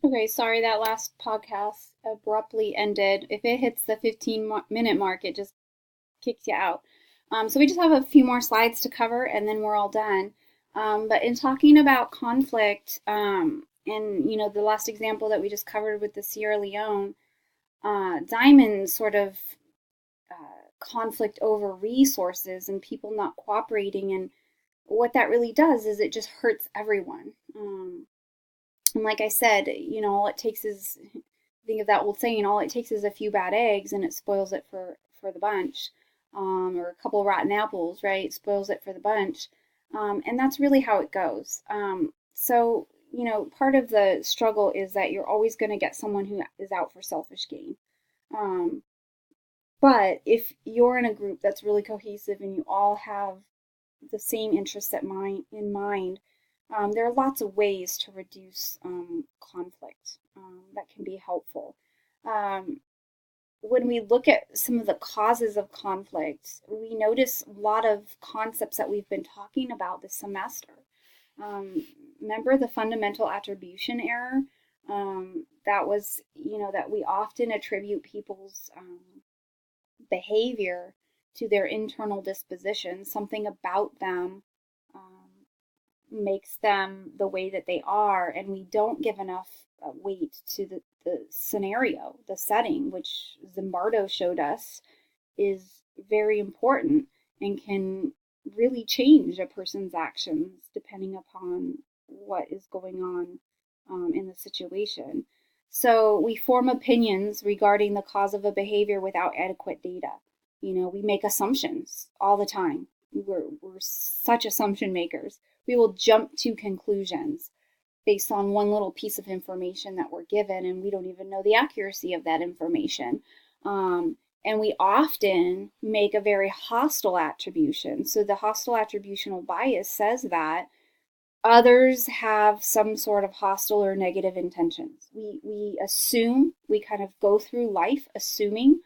Okay, sorry that last podcast abruptly ended. If it hits the 15-minute mark, it just kicks you out. So we just have a few more slides to cover and then we're all done. But in talking about conflict, and the last example that we just covered with the Sierra Leone, Diamond sort of conflict over resources and people not cooperating, and what that really does is it just hurts everyone. And like I said, all it takes is, think of that old saying, all it takes is a few bad eggs and it spoils it for the bunch. Or a couple of rotten apples, right? Spoils it for the bunch. And that's really how it goes. So, part of the struggle is that you're always going to get someone who is out for selfish gain. Um, but if you're in a group that's really cohesive and you all have the same interests in mind, there are lots of ways to reduce conflict that can be helpful. Um, when we look at some of the causes of conflict, we notice a lot of concepts that we've been talking about this semester. Um, Remember the fundamental attribution error? That was, that we often attribute people's behavior to their internal disposition. Something about them um, makes them the way that they are, and we don't give enough weight to the scenario, the setting, which Zimbardo showed us is very important and can really change a person's actions depending upon what is going on in the situation. So we form opinions regarding the cause of a behavior without adequate data. We make assumptions all the time. We're such assumption makers. We will jump to conclusions based on one little piece of information that we're given, and we don't even know the accuracy of that information. And we often make a very hostile attribution. So the hostile attributional bias says that others have some sort of hostile or negative intentions. We assume, we kind of go through life assuming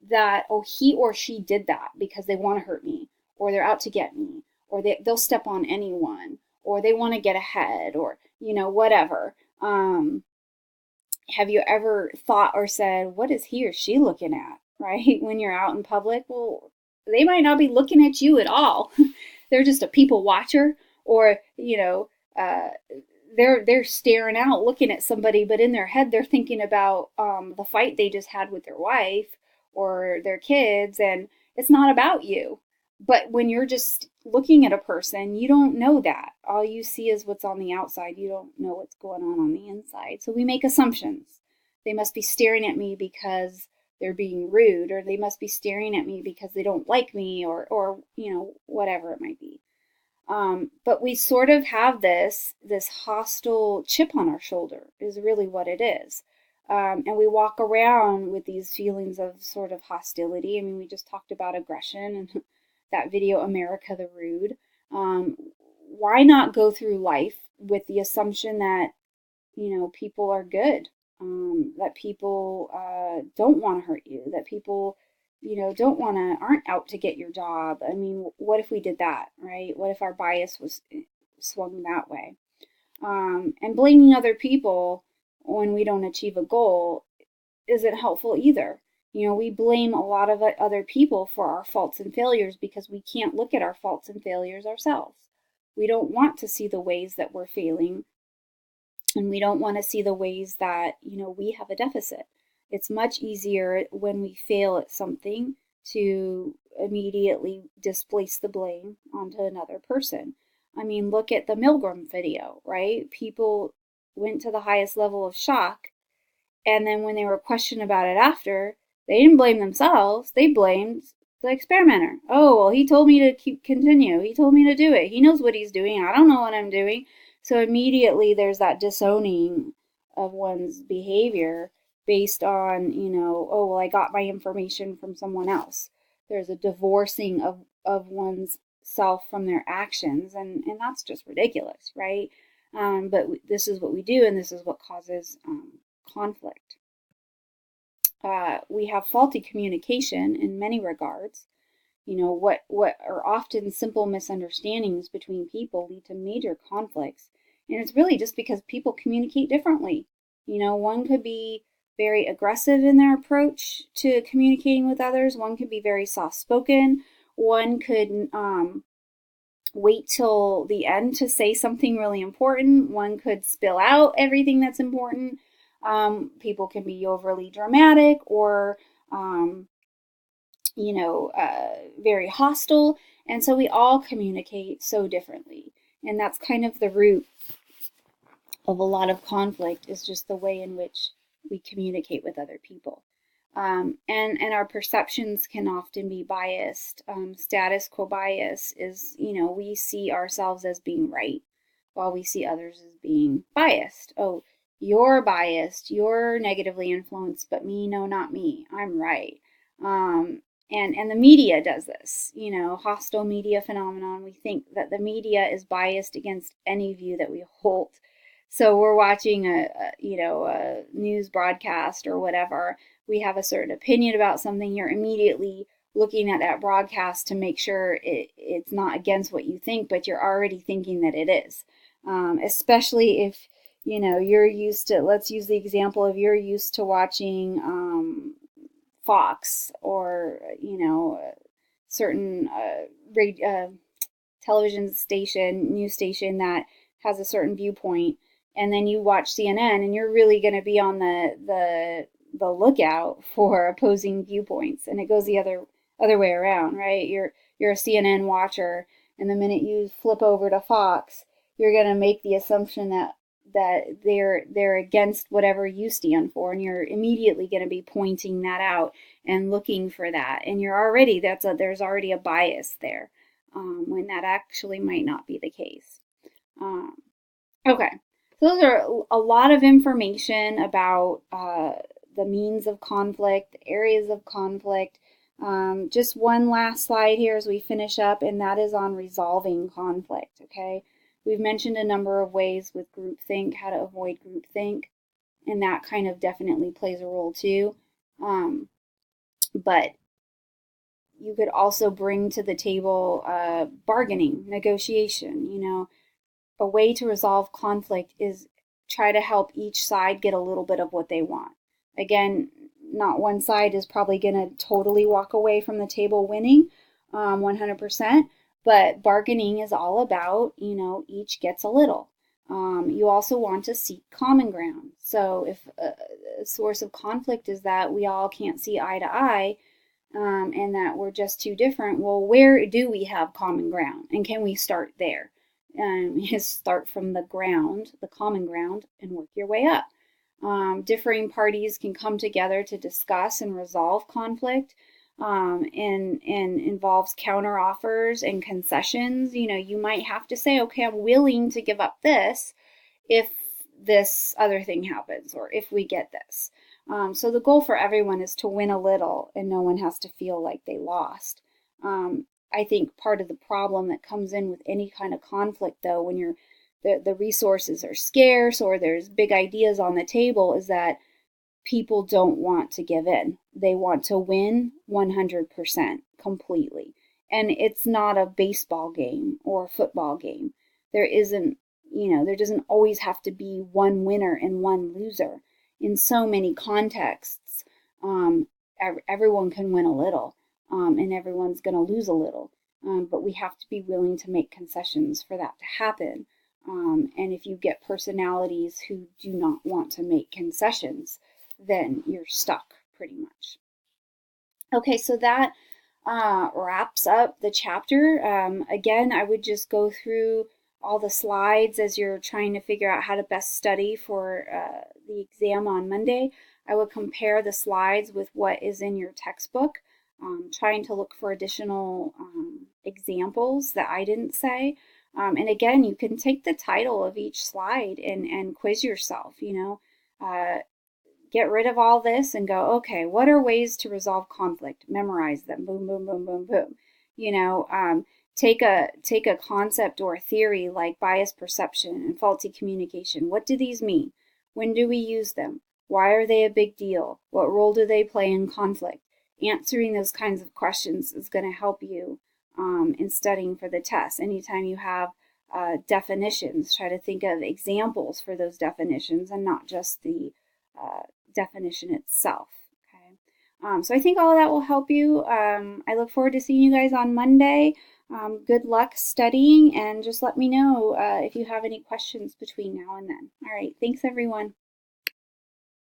that, oh, he or she did that because they want to hurt me, or they're out to get me, or they'll step on anyone, or they want to get ahead, or whatever. Have you ever thought or said, what is he or she looking at, right? When you're out in public, well, they might not be looking at you at all. They're just a people watcher, or they're staring out looking at somebody, but in their head they're thinking about the fight they just had with their wife or their kids, and it's not about you. But when you're just looking at a person, you don't know that. All you see is what's on the outside. You don't know what's going on the inside. So we make assumptions. They must be staring at me because they're being rude, or they must be staring at me because they don't like me, or whatever it might be. But we sort of have this hostile chip on our shoulder is really what it is. And we walk around with these feelings of sort of hostility. I mean, we just talked about aggression and that video, America the Rude. Why not go through life with the assumption that, people are good, that people don't want to hurt you, that people aren't out to get your job. I mean, what if we did that, right? What if our bias was swung that way? And blaming other people when we don't achieve a goal isn't helpful either. We blame a lot of other people for our faults and failures because we can't look at our faults and failures ourselves. We don't want to see the ways that we're failing, and we don't want to see the ways that we have a deficit. It's much easier when we fail at something to immediately displace the blame onto another person. I mean, look at the Milgram video, right? People went to the highest level of shock, and then when they were questioned about it after, they didn't blame themselves, they blamed the experimenter. Oh, well, he told me to continue, he told me to do it, he knows what he's doing, I don't know what I'm doing. So immediately there's that disowning of one's behavior based on, oh, well, I got my information from someone else. There's a divorcing of one's self from their actions, and that's just ridiculous, right? But this is what we do, and this is what causes conflict. We have faulty communication in many regards. What are often simple misunderstandings between people lead to major conflicts, and it's really just because people communicate differently. You know, one could be very aggressive in their approach to communicating with others. One could be very soft spoken. One could wait till the end to say something really important. One could spill out everything that's important. People can be overly dramatic or, very hostile. And so we all communicate so differently. And that's kind of the root of a lot of conflict, is just the way in which we communicate with other people. And our perceptions can often be biased. Status quo bias is, we see ourselves as being right while we see others as being biased. Oh, you're biased, you're negatively influenced, but me, no, not me. I'm right. And the media does this, hostile media phenomenon. We think that the media is biased against any view that we hold. So we're watching a news broadcast or whatever. We have a certain opinion about something. You're immediately looking at that broadcast to make sure it's not against what you think, but you're already thinking that it is. Especially if you're used to. Let's use the example of you're used to watching Fox or certain television station, news station that has a certain viewpoint, and then you watch CNN, and you're really going to be on the lookout for opposing viewpoints, and it goes the other way around, right? You're a CNN watcher, and the minute you flip over to Fox, you're going to make the assumption that they're against whatever you stand for, and you're immediately going to be pointing that out and looking for that, and there's already a bias there, when that actually might not be the case. Okay, so those are a lot of information about the means of conflict, the areas of conflict. Just one last slide here as we finish up, and that is on resolving conflict. Okay, we've mentioned a number of ways with groupthink, how to avoid groupthink, and that kind of definitely plays a role too. But you could also bring to the table bargaining, negotiation. A way to resolve conflict is try to help each side get a little bit of what they want. Again, not one side is probably going to totally walk away from the table winning 100%, but bargaining is all about, each gets a little. You also want to seek common ground. So if a source of conflict is that we all can't see eye to eye, and that we're just too different, well, where do we have common ground? And can we start there? Start from the ground, the common ground, and work your way up. Differing parties can come together to discuss and resolve conflict, and involves counter offers and concessions. You might have to say, okay, I'm willing to give up this if this other thing happens, or if we get this. So the goal for everyone is to win a little, and no one has to feel like they lost. I think part of the problem that comes in with any kind of conflict, though, when the resources are scarce or there's big ideas on the table, is that people don't want to give in. They want to win 100% completely. And it's not a baseball game or a football game. There doesn't always have to be one winner and one loser. In so many contexts, everyone can win a little. And everyone's going to lose a little. But we have to be willing to make concessions for that to happen. And if you get personalities who do not want to make concessions, then you're stuck pretty much. Okay, so that wraps up the chapter. Again, I would just go through all the slides as you're trying to figure out how to best study for the exam on Monday. I would compare the slides with what is in your textbook. Trying to look for additional examples that I didn't say. And again, you can take the title of each slide and quiz yourself, get rid of all this and go, okay, what are ways to resolve conflict? Memorize them. Boom, boom, boom, boom, boom. Take a concept or a theory like bias perception and faulty communication. What do these mean? When do we use them? Why are they a big deal? What role do they play in conflict? Answering those kinds of questions is going to help you in studying for the test. Anytime you have definitions. Try to think of examples for those definitions and not just the definition itself. Okay. So I think all of that will help you. I look forward to seeing you guys on Monday. Good luck studying, and just let me know if you have any questions between now and then. All right. Thanks, everyone.